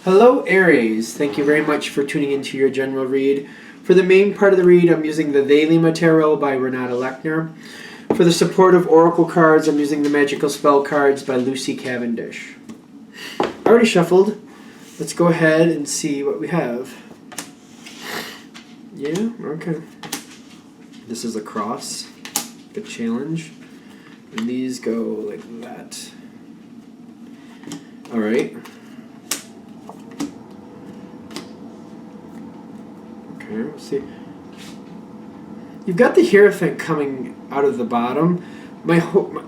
Hello Aries, thank you very much for tuning into your general read. For the main part of the read, I'm using the They Lima Tarot by Renata Lechner. For the supportive oracle cards, I'm using the Magical Spell cards by Lucy Cavendish. I already shuffled. Let's go ahead and see what we have. Yeah, okay. This is a cross, a challenge. And these go like that. Alright. Okay, let's see. You've got the Hierophant coming out of the bottom.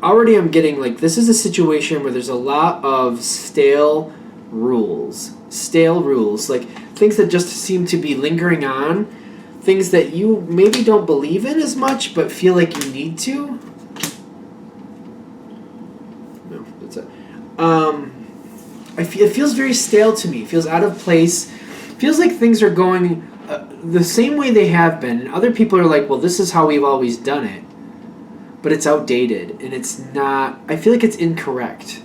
Already I'm getting like, this is a situation where there's a lot of stale rules. Stale rules. Like things that just seem to be lingering on. Things that you maybe don't believe in as much, but feel like you need to. No, that's it. It feels very stale to me. It feels out of place. It feels like things are going the same way they have been. And other people are like, well, this is how we've always done it. But it's outdated, and it's not... I feel like it's incorrect.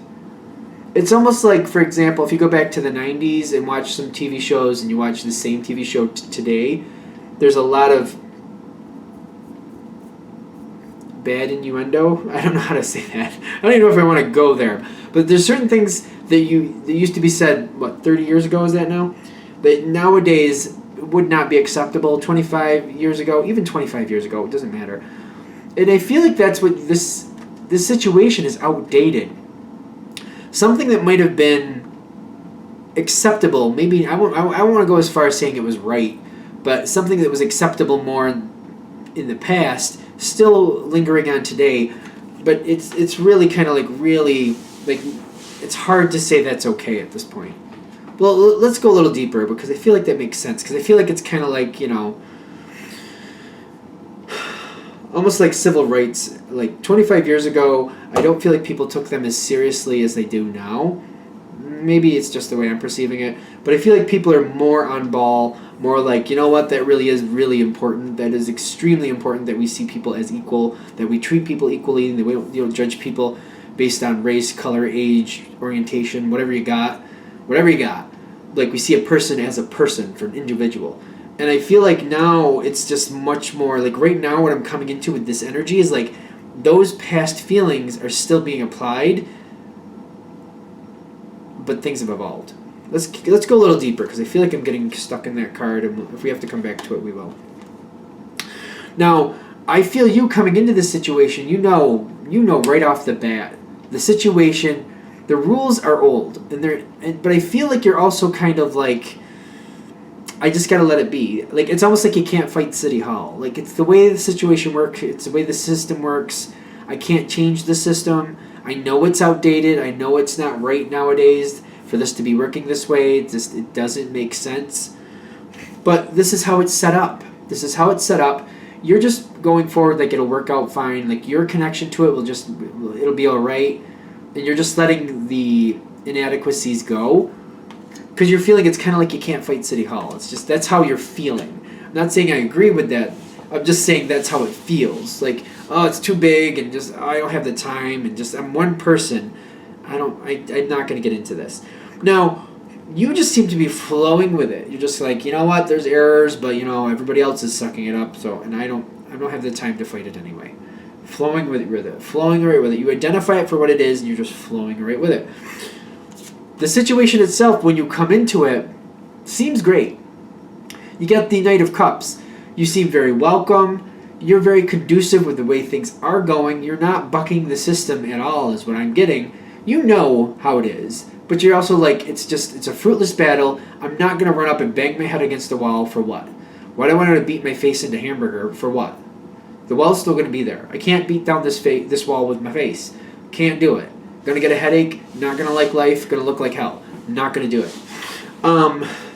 It's almost like, for example, if you go back to the 90s and watch some TV shows and you watch the same TV show today, there's a lot of bad innuendo. I don't know how to say that. I don't even know if I want to go there. But there's certain things that used to be said, what, 30 years ago is that now? That nowadays would not be acceptable 25 years ago, even 25 years ago, it doesn't matter. And I feel like that's what this situation is outdated. Something that might have been acceptable, maybe, I won't want to go as far as saying it was right, but something that was acceptable more in the past, still lingering on today, but it's really kind of like it's hard to say that's okay at this point. Well, let's go a little deeper because I feel like that makes sense, because I feel like it's kind of like, you know, almost like civil rights. Like 25 years ago, I don't feel like people took them as seriously as they do now. Maybe it's just the way I'm perceiving it, but I feel like people are more on ball, more like, you know what, that really is really important. That is extremely important that we see people as equal, that we treat people equally, and that we don't judge people based on race, color, age, orientation, whatever you got. Like we see a person as a person, for an individual. And I feel like now it's just much more, like right now what I'm coming into with this energy is like those past feelings are still being applied, but things have evolved. Let's go a little deeper because I feel like I'm getting stuck in that card, and if we have to come back to it, we will. Now, I feel you coming into this situation, you know right off the bat, the situation, the rules are old, but I feel like you're also kind of like, I just gotta let it be. Like, it's almost like you can't fight City Hall. Like, it's the way the situation works, it's the way the system works. I can't change the system. I know it's outdated. I know it's not right nowadays for this to be working this way. It doesn't make sense. But this is how it's set up. You're just going forward like it'll work out fine. Like, your connection to it it'll be all right. And you're just letting the inadequacies go because you're feeling it's kind of like you can't fight City Hall. It's just, that's how you're feeling. I'm not saying I agree with that. I'm just saying that's how it feels. Like, oh, it's too big, and just, I don't have the time, and just, I'm one person. I'm not going to get into this. Now, you just seem to be flowing with it. You're just like, you know what, there's errors, but, you know, everybody else is sucking it up, so, and I don't have the time to fight it anyway. Flowing with it. Flowing right with it. You identify it for what it is, and you're just flowing right with it. The situation itself, when you come into it, seems great. You get the Knight of Cups. You seem very welcome. You're very conducive with the way things are going. You're not bucking the system at all, is what I'm getting. You know how it is. But you're also like, it's a fruitless battle. I'm not going to run up and bang my head against the wall for what? Why do I want to beat my face into hamburger for what? The wall's still going to be there. I can't beat down this wall with my face. Can't do it. Going to get a headache. Not going to like life. Going to look like hell. Not going to do it.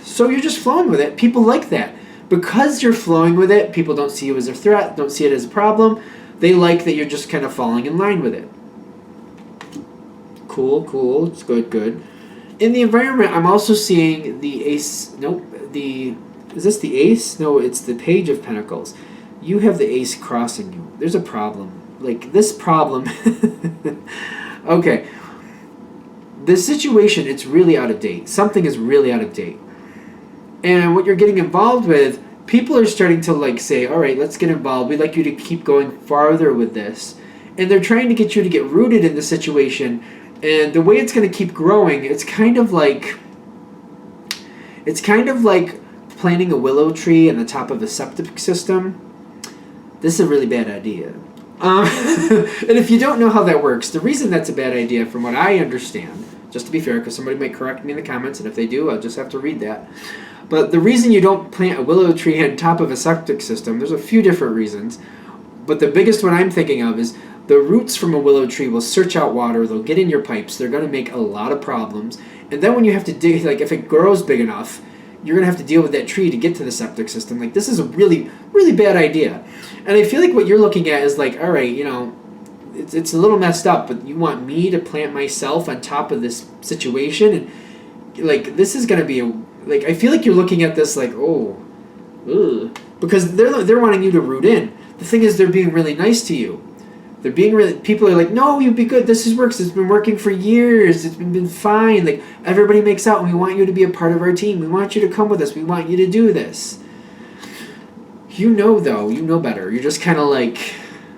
So you're just flowing with it. People like that. Because you're flowing with it, people don't see you as a threat, don't see it as a problem. They like that you're just kind of falling in line with it. Cool. It's good. In the environment, I'm also seeing the ace. Nope. Is this the ace? No, it's the Page of Pentacles. You have the ace crossing you. There's a problem. Like, this problem... Okay. this situation, it's really out of date. Something is really out of date. And what you're getting involved with, people are starting to like say, all right, let's get involved. We'd like you to keep going farther with this. And they're trying to get you to get rooted in the situation. And the way it's going to keep growing, it's kind of like planting a willow tree on the top of a septic system. This is a really bad idea. And if you don't know how that works, the reason that's a bad idea, from what I understand, just to be fair, because somebody might correct me in the comments, and if they do, I'll just have to read that. But the reason you don't plant a willow tree on top of a septic system, there's a few different reasons. But the biggest one I'm thinking of is the roots from a willow tree will search out water, they'll get in your pipes, they're going to make a lot of problems. And then when you have to dig, like if it grows big enough, you're going to have to deal with that tree to get to the septic system. Like, this is a really, really bad idea. And I feel like what you're looking at is like, all right, you know, it's a little messed up, but you want me to plant myself on top of this situation? And, like, this is going to be like, I feel like you're looking at this like, oh, ugh. Because they're wanting you to root in. The thing is, they're being really nice to you. They're being really, people are like, no, you'd be good. This works. It's been working for years. It's been fine. Like, everybody makes out, and we want you to be a part of our team. We want you to come with us. We want you to do this. You know, though, you know better. You're just kind of like,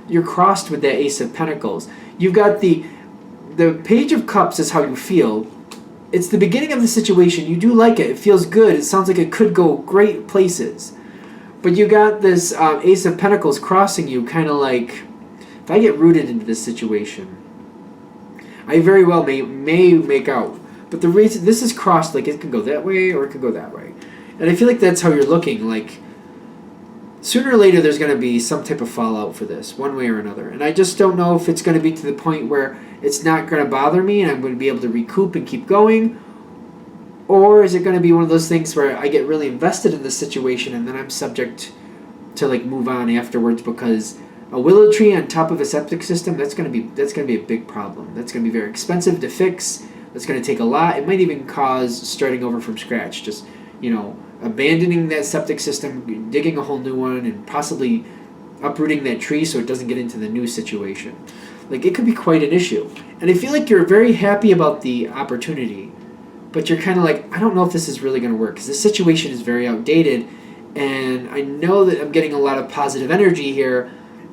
you're crossed with that Ace of Pentacles. You've got the Page of Cups is how you feel. It's the beginning of the situation. You do like it. It feels good. It sounds like it could go great places. But you got this Ace of Pentacles crossing you, kind of like, if I get rooted into this situation, I very well may make out. But the reason, this is crossed, like it can go that way or it can go that way. And I feel like that's how you're looking. Like, sooner or later there's going to be some type of fallout for this, one way or another. And I just don't know if it's going to be to the point where it's not going to bother me and I'm going to be able to recoup and keep going. Or is it going to be one of those things where I get really invested in this situation and then I'm subject to like move on afterwards, because a willow tree on top of a septic system, that's going to be a big problem. That's going to be very expensive to fix. That's going to take a lot. It might even cause starting over from scratch. Just, you know, abandoning that septic system, digging a whole new one, and possibly uprooting that tree so it doesn't get into the new situation. Like, it could be quite an issue. And I feel like you're very happy about the opportunity, but you're kind of like, I don't know if this is really going to work, because this situation is very outdated, and I know that I'm getting a lot of positive energy here.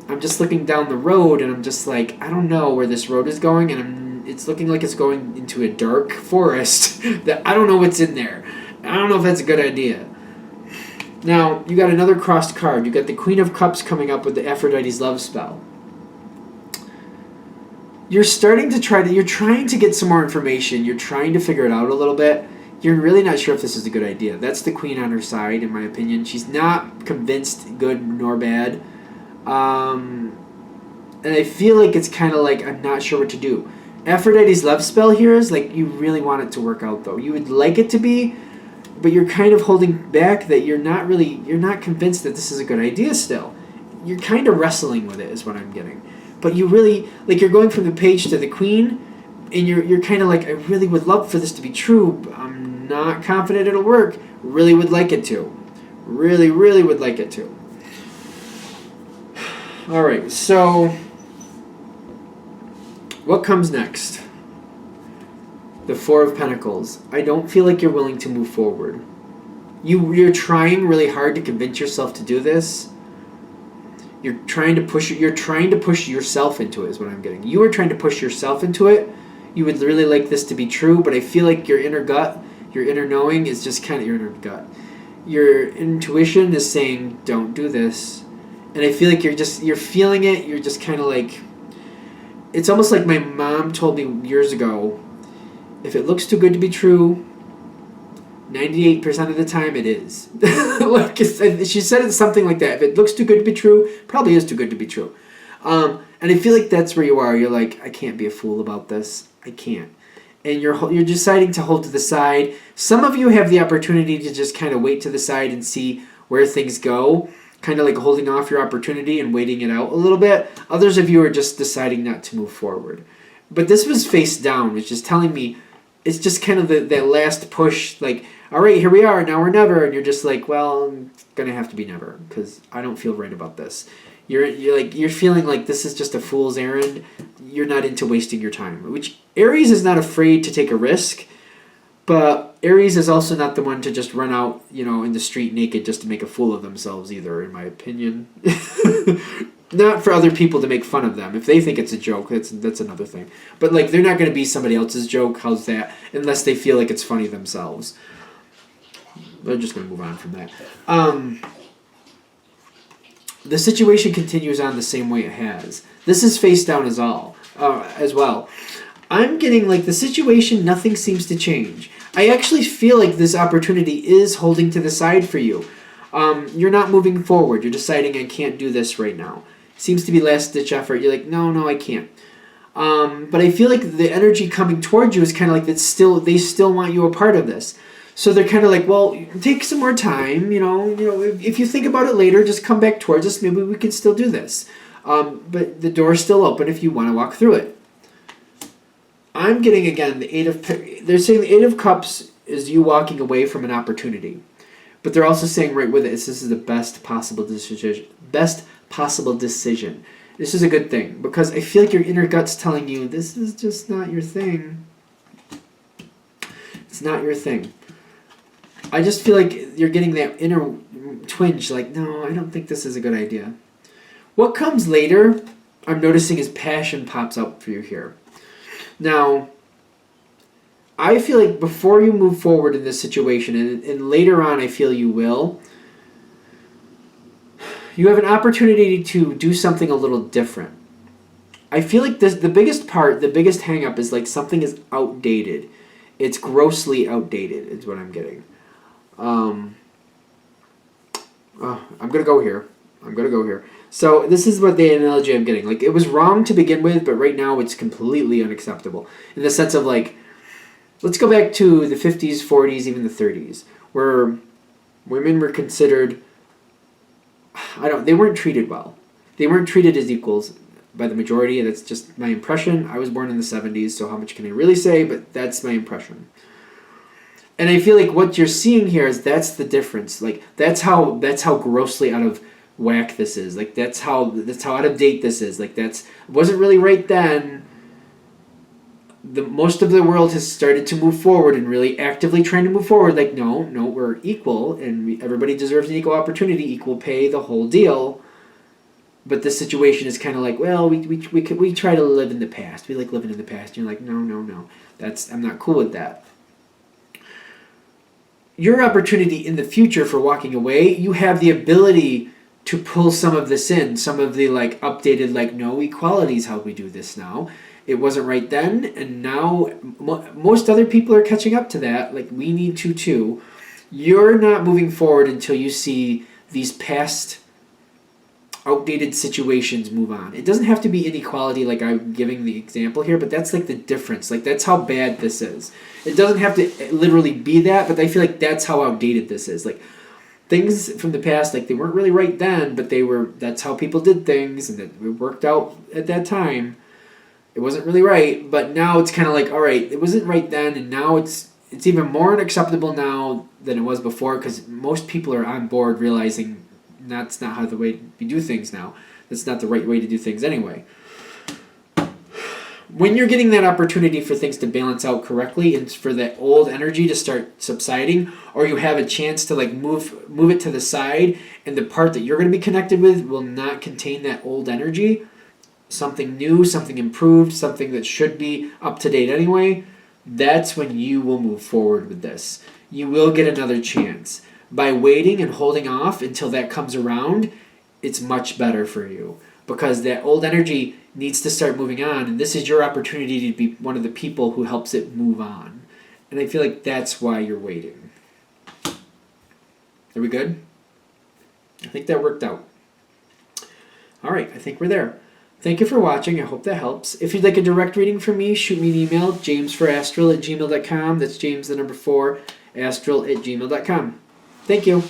I'm just looking down the road, and I'm just like, I don't know where this road is going, and it's looking like it's going into a dark forest that I don't know what's in there. I don't know if that's a good idea. Now, you got another crossed card. You got the Queen of Cups coming up with the Aphrodite's love spell. You're trying to get some more information. You're trying to figure it out a little bit. You're really not sure if this is a good idea. That's the Queen on her side, in my opinion. She's not convinced, good nor bad. And I feel like it's kind of like, I'm not sure what to do. Aphrodite's love spell here is like, you really want it to work out, though. You would like it to be, but you're kind of holding back, that you're not convinced that this is a good idea still. You're kind of wrestling with it, is what I'm getting. But you really, like, you're going from the Page to the Queen, and you're kind of like, I really would love for this to be true, but I'm not confident it'll work. Really would like it to. Really, really would like it to. Alright, so what comes next? The Four of Pentacles. I don't feel like you're willing to move forward. You're trying really hard to convince yourself to do this. You're trying to push yourself into it, is what I'm getting. You are trying to push yourself into it. You would really like this to be true, but I feel like your inner gut, your inner knowing is just kind of your inner gut. Your intuition is saying, don't do this. And I feel like you're feeling it. You're just kind of like, it's almost like my mom told me years ago, if it looks too good to be true, 98% of the time it is. Like, she said it something like that. If it looks too good to be true, probably is too good to be true. And I feel like that's where you are. You're like, I can't be a fool about this. I can't. And you're deciding to hold to the side. Some of you have the opportunity to just kind of wait to the side and see where things go. Kind of like holding off your opportunity and waiting it out a little bit. Others of you are just deciding not to move forward. But this was face down, which is telling me it's just kind of that last push, like, all right, here we are, now or never. And you're just like, well, I'm going to have to be never, because I don't feel right about this. You're feeling like this is just a fool's errand. You're not into wasting your time. Which Aries is not afraid to take a risk, but Aries is also not the one to just run out, in the street naked just to make a fool of themselves either, in my opinion. Not for other people to make fun of them. If they think it's a joke, that's another thing. But like they're not going to be somebody else's joke. How's that? Unless they feel like it's funny themselves. They're just going to move on from that. The situation continues on the same way it has. This is face down as well. I'm getting like the situation, nothing seems to change. I actually feel like this opportunity is holding to the side for you. You're not moving forward. You're deciding I can't do this right now. Seems to be last ditch effort. You're like, no, I can't. But I feel like the energy coming towards you is kind of like they still want you a part of this. So they're kind of like, well, take some more time. If you think about it later, just come back towards us. Maybe we can still do this. But the door's still open if you want to walk through it. I'm getting again they're saying the Eight of Cups is you walking away from an opportunity. But they're also saying right with it, this is the best possible decision. This is a good thing because I feel like your inner gut's telling you this is just not your thing. It's not your thing. I just feel like you're getting that inner twinge like, no, I don't think this is a good idea. What comes later, I'm noticing is passion pops up for you here. Now, I feel like before you move forward in this situation, and later on I feel you will, you have an opportunity to do something a little different. I feel like the biggest hang up is like something is outdated. It's grossly outdated is what I'm getting. I'm going to go here. So this is what the analogy I'm getting. Like it was wrong to begin with, but right now it's completely unacceptable. In the sense of like, let's go back to the 50s, 40s, even the 30s, where women were considered, they weren't treated well. They weren't treated as equals by the majority. That's just my impression. I was born in the 70s, so how much can I really say? But that's my impression. And I feel like what you're seeing here is that's the difference. Like that's how grossly out of whack this is. Like that's how out of date this is. Like wasn't really right then. Most of the world has started to move forward and really actively trying to move forward. Like no, we're equal and everybody deserves an equal opportunity, equal pay, the whole deal. But this situation is kind of like, well, we try to live in the past. We like living in the past. And you're like, no. I'm not cool with that. Your opportunity in the future for walking away, you have the ability to pull some of this in, some of the like updated, like no, equality is how we do this now. It wasn't right then, and now most other people are catching up to that. Like we need to too. You're not moving forward until you see these past outdated situations move on. It doesn't have to be inequality like I'm giving the example here, but that's like the difference. Like that's how bad this is. It doesn't have to literally be that, but I feel like that's how outdated this is. Like things from the past, like they weren't really right then, but that's how people did things and it worked out at that time. It wasn't really right, but now it's kind of like, all right, it wasn't right then, and now it's even more unacceptable now than it was before because most people are on board realizing that's not how the way we do things now. That's not the right way to do things anyway. When you're getting that opportunity for things to balance out correctly and for that old energy to start subsiding, or you have a chance to like move it to the side and the part that you're going to be connected with will not contain that old energy, something new, something improved, something that should be up to date anyway, that's when you will move forward with this. You will get another chance. By waiting and holding off until that comes around, it's much better for you because that old energy needs to start moving on, and this is your opportunity to be one of the people who helps it move on. And I feel like that's why you're waiting. Are we good? I think that worked out. All right, I think we're there. Thank you for watching. I hope that helps. If you'd like a direct reading from me, shoot me an email, jamesforastral@gmail.com. That's James, the number 4, astral@gmail.com. Thank you.